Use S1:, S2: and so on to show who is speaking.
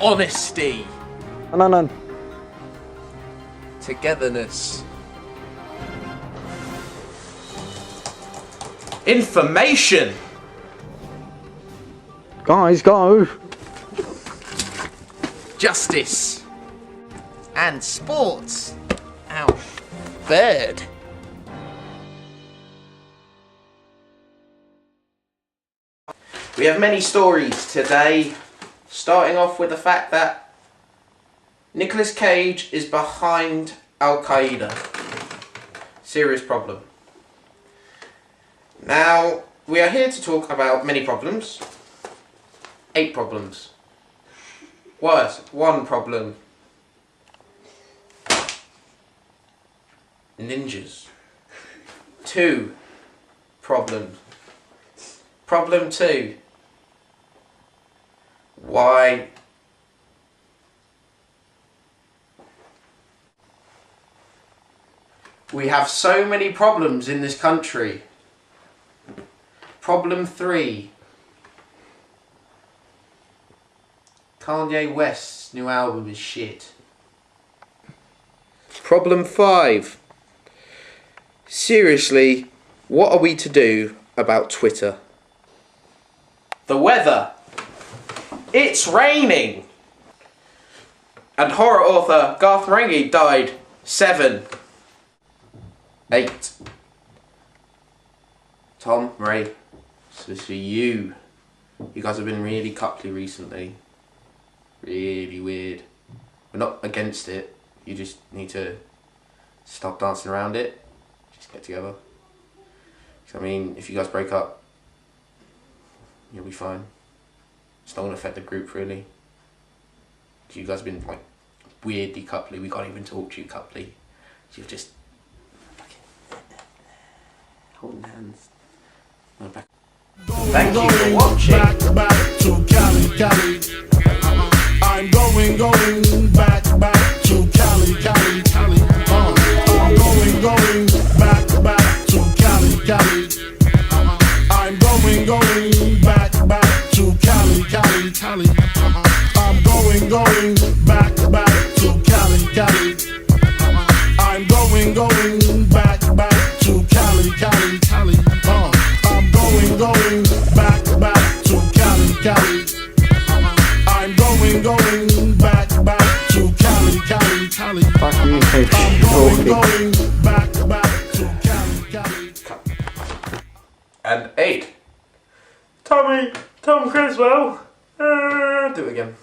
S1: Honesty.
S2: No.
S1: Togetherness. Information.
S2: Guys, go.
S1: Justice. And sports. Ow. Bird. We have many stories today, starting off with the fact that Nicolas Cage is behind Al-Qaeda. Serious problem. Now, we are here to talk about many problems. 8 problems. Worse, 1 problem. Ninjas. 2 problems. Problem 2. Why? We have so many problems in this country. Problem 3. Kanye West's new album is shit. Problem 5. Seriously, what are we to do about Twitter? The weather. It's raining. And horror author Garth Marenghi died. 7. 8. Tom, Ray, this is for you. You guys have been really coupley recently. Really weird. We're not against it. You just need to stop dancing around it. Just get together. I mean, if you guys break up, you'll be fine. It's not going to affect the group really. You guys have been like weirdly coupley. We can't even talk to you coupley. You've just holding hands. Thank you for watching.
S3: Back to Cali, Cali. I'm going back to Cali, Cali, Cali. I'm going back to Cali, Cali. I'm going back to Cali, Cali, Cali. I'm going back to Cali, Cali. I'm going back to Cali, Cali, Cali. I'm going back to Cali, Cali. I'm going back to Cali, Cali, Cali.
S2: Fuck you,
S3: I'm going back to Cali, Cali.
S1: And 8. Tom Criswell. Do it again.